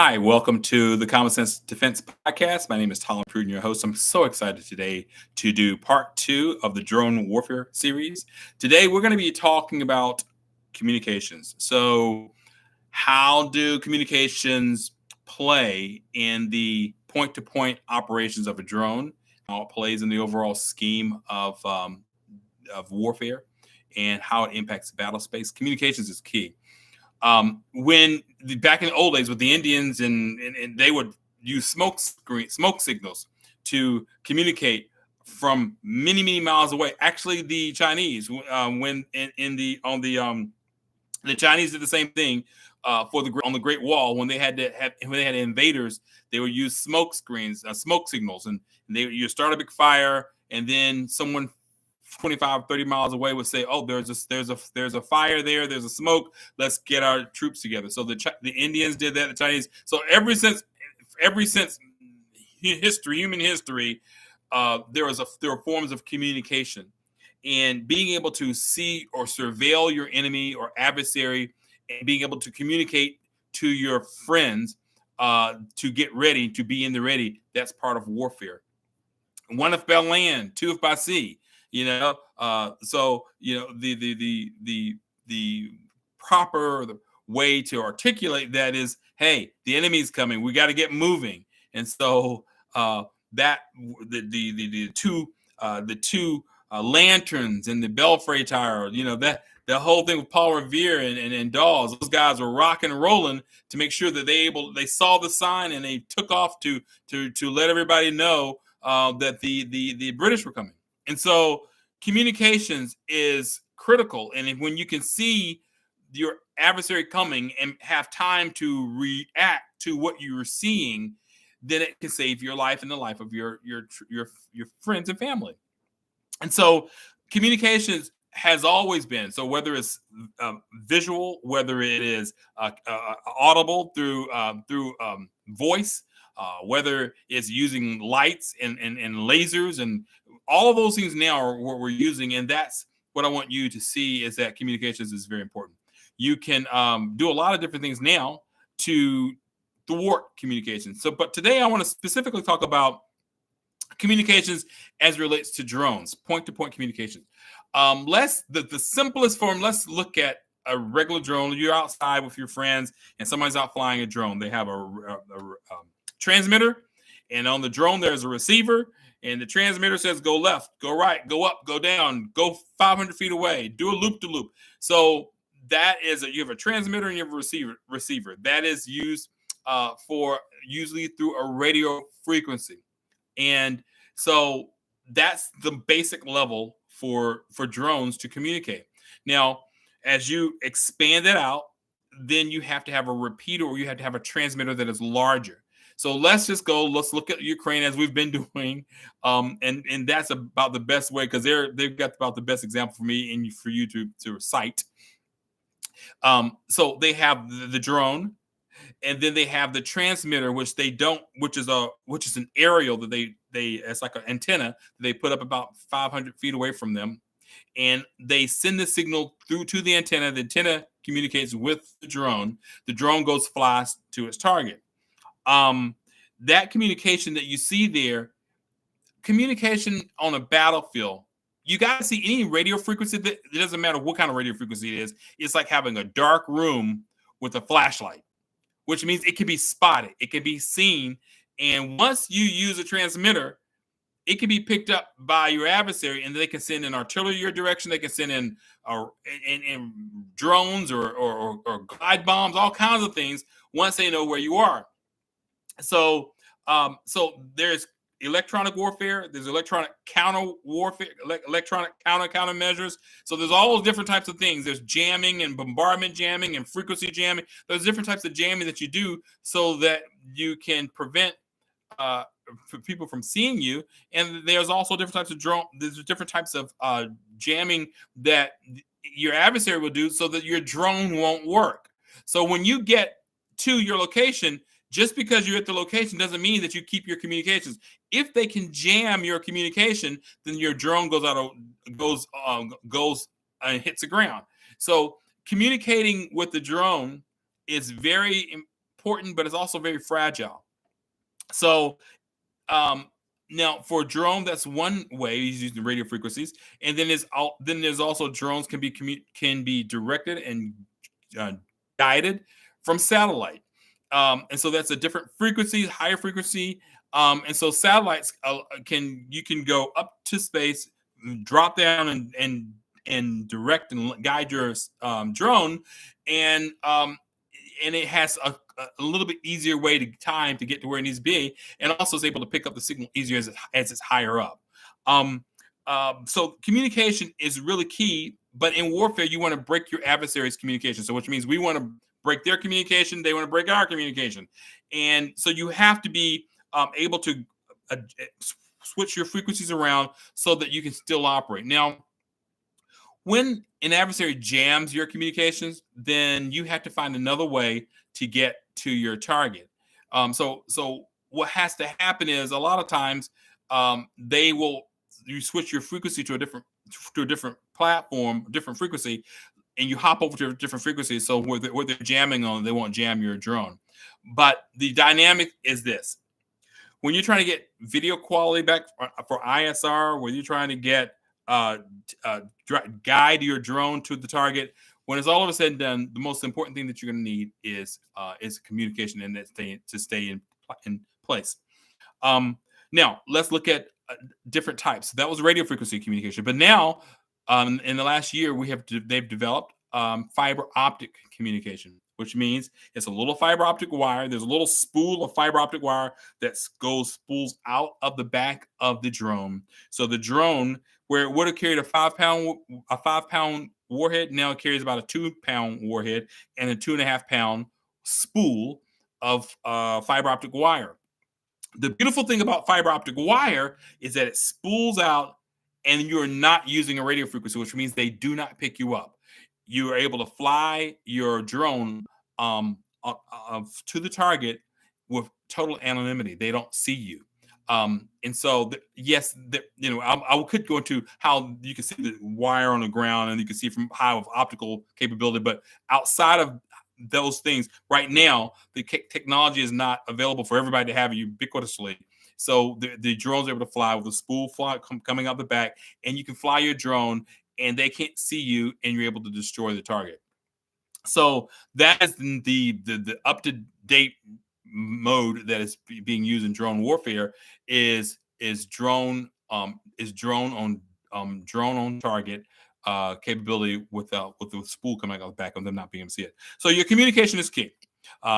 Hi, welcome to the Common Sense Defense Podcast. My name is Tyler Pruden, your host. I'm so excited today to do part two of the drone warfare series. Today, we're going to be talking about communications. So, how do communications play in the point to point operations of a drone? How it plays in the overall scheme of warfare and how it impacts battle space? Communications is key. Back in the old days with the Indians and they would use smoke signals to communicate from many miles away. Actually, the Chinese when in the Chinese did the same thing on the Great Wall when they had invaders. They would use smoke signals, and you start a big fire, and then someone 25, 30 miles away would say, "Oh, there's a fire there. There's a smoke. Let's get our troops together." So the Indians did that. The Chinese. So ever since human history, there are forms of communication, and being able to see or surveil your enemy or adversary, and being able to communicate to your friends to get ready, to be in the ready. That's part of warfare. One if by land, two if by sea. So the proper way to articulate that is, hey, the enemy's coming. We got to get moving. And so that the two lanterns and the belfry tower, that the whole thing with Paul Revere and Dawes, those guys were rocking and rolling to make sure that they saw the sign and they took off to let everybody know that the British were coming. And so communications is critical. And when you can see your adversary coming and have time to react to what you're seeing, then it can save your life and the life of your friends and family. And so communications has always been, so whether it's visual, whether it is audible through voice, whether it's using lights and lasers, and all of those things now are what we're using. And that's what I want you to see, is that communications is very important. You can do a lot of different things now to thwart communications. But today I want to specifically talk about communications as it relates to drones, point-to-point communications. The simplest form, let's look at a regular drone. You're outside with your friends and somebody's out flying a drone. They have a transmitter, and on the drone there's a receiver, and the transmitter says go left, go right, go up, go down, go 500 feet away, do a loop-to-loop. So that is you have a transmitter and you have a receiver that is used for usually through a radio frequency. And so that's the basic level for drones to communicate. Now, as you expand it out, then you have to have a repeater, or you have to have a transmitter that is larger. So let's look at Ukraine, as we've been doing. And that's about the best way, because they've got about the best example for me and for you to cite. So they have the drone, and then they have the transmitter, which is an aerial that they it's like an antenna that they put up about 500 feet away from them, and they send the signal through to the antenna. The antenna communicates with the drone. The drone flies to its target. That communication that you see there, communication on a battlefield, you got to see any radio frequency. It doesn't matter what kind of radio frequency it is. It's like having a dark room with a flashlight, which means it can be spotted, it can be seen. And once you use a transmitter, it can be picked up by your adversary, and they can send in artillery your direction. They can send in drones or glide bombs, all kinds of things, once they know where you are. So there's electronic warfare, there's electronic counter warfare, electronic countermeasures. So there's all those different types of things. There's jamming and bombardment jamming and frequency jamming. There's different types of jamming that you do so that you can prevent people from seeing you. And there's also different types of there's different types of jamming that your adversary will do so that your drone won't work. So when you get to your location, just because you're at the location doesn't mean that you keep your communications. If they can jam your communication, then your drone goes and hits the ground. So communicating with the drone is very important, but it's also very fragile. So um, now for drone, that's one way he's using radio frequencies, and then there's also drones can be directed and uh, guided from satellite, and so that's a different frequency, higher frequency, and so satellites you can go up to space, drop down, and direct and guide your drone, and it has a little bit easier way to time to get to where it needs to be, and also is able to pick up the signal easier as it's higher up. Um, so communication is really key, but in warfare, you want to break your adversary's communication. So which means we want to break their communication, they want to break our communication, and so you have to be able to switch your frequencies around so that you can still operate. Now, when an adversary jams your communications, then you have to find another way to get to your target. So what has to happen is a lot of times they will you switch your frequency to a different platform, different frequency, and you hop over to a different frequency. So where they're jamming on, they won't jam your drone. But the dynamic is this: when you're trying to get video quality back for ISR, when you're trying to get uh, guide your drone to the target, when it's all of a said and done, the most important thing that you're going to need is communication and that to stay in place. Um, Now let's look at different types. That was radio frequency communication, but now in the last year they've developed fiber optic communication, which means it's a little fiber optic wire. There's a little spool of fiber optic wire that spools out of the back of the drone. So the drone, where it would have carried a 5 pound warhead, now it carries about a 2 pound warhead and a 2.5 pound spool of fiber optic wire. The beautiful thing about fiber optic wire is that it spools out and you're not using a radio frequency, which means they do not pick you up. You are able to fly your drone to the target with total anonymity. They don't see you. And so, yes, I could go into how you can see the wire on the ground and you can see from high of optical capability, but outside of those things, right now, the technology is not available for everybody to have ubiquitously. So the drones are able to fly with a spool coming out the back, and you can fly your drone, and they can't see you, and you're able to destroy the target. So that is the up to date mode that is being used in drone warfare is drone on target capability with the spool coming out the back of them not being able to see it. So your communication is key.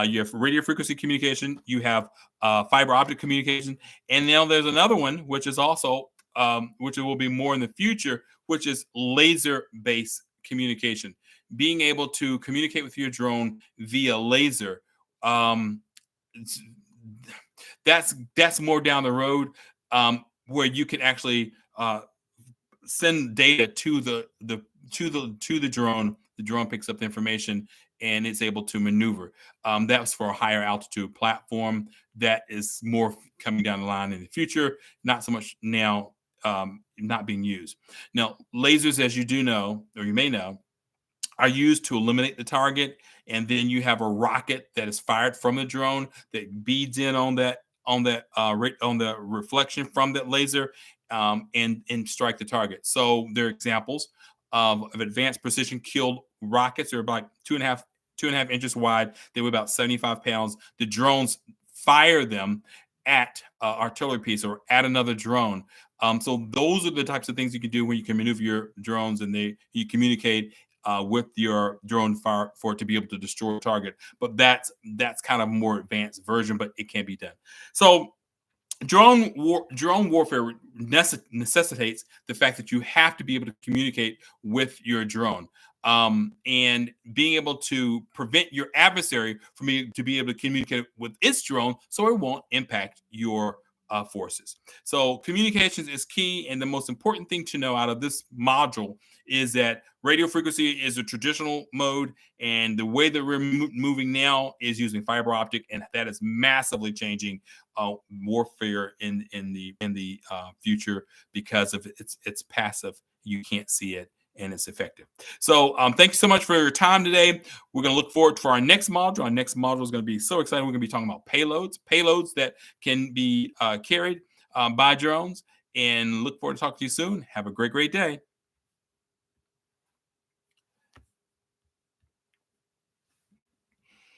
You have radio frequency communication, you have fiber optic communication, and now there's another one which is also which will be more in the future, which is laser based communication. Being able to communicate with your drone via laser. That's more down the road, where you can actually send data to the drone. The drone picks up the information and it's able to maneuver. That's for a higher altitude platform. That is more coming down the line in the future. Not so much now. Not being used now. Lasers, as you do know, or you may know, are used to eliminate the target, and then you have a rocket that is fired from the drone that beads in on the reflection from that laser, and strike the target. So there are examples of advanced precision killed rockets. They're about 2.5 inches wide. They weigh about 75 pounds. The drones fire them at artillery piece or at another drone. So those are the types of things you can do when you can maneuver your drones and you communicate with your drone fire for it to be able to destroy a target. But that's kind of a more advanced version, but it can be done. So drone warfare necessitates the fact that you have to be able to communicate with your drone, and being able to prevent your adversary from to be able to communicate with its drone so it won't impact your forces. So communications is key, and the most important thing to know out of this module is that radio frequency is a traditional mode, and the way that we're moving now is using fiber optic, and that is massively changing warfare in the future because of it's passive. You can't see it, and it's effective. So thank you so much for your time today. We're going to look forward to our next module. Our next module is going to be so exciting. We're going to be talking about payloads that can be carried by drones. And look forward to talking to you soon. Have a great day.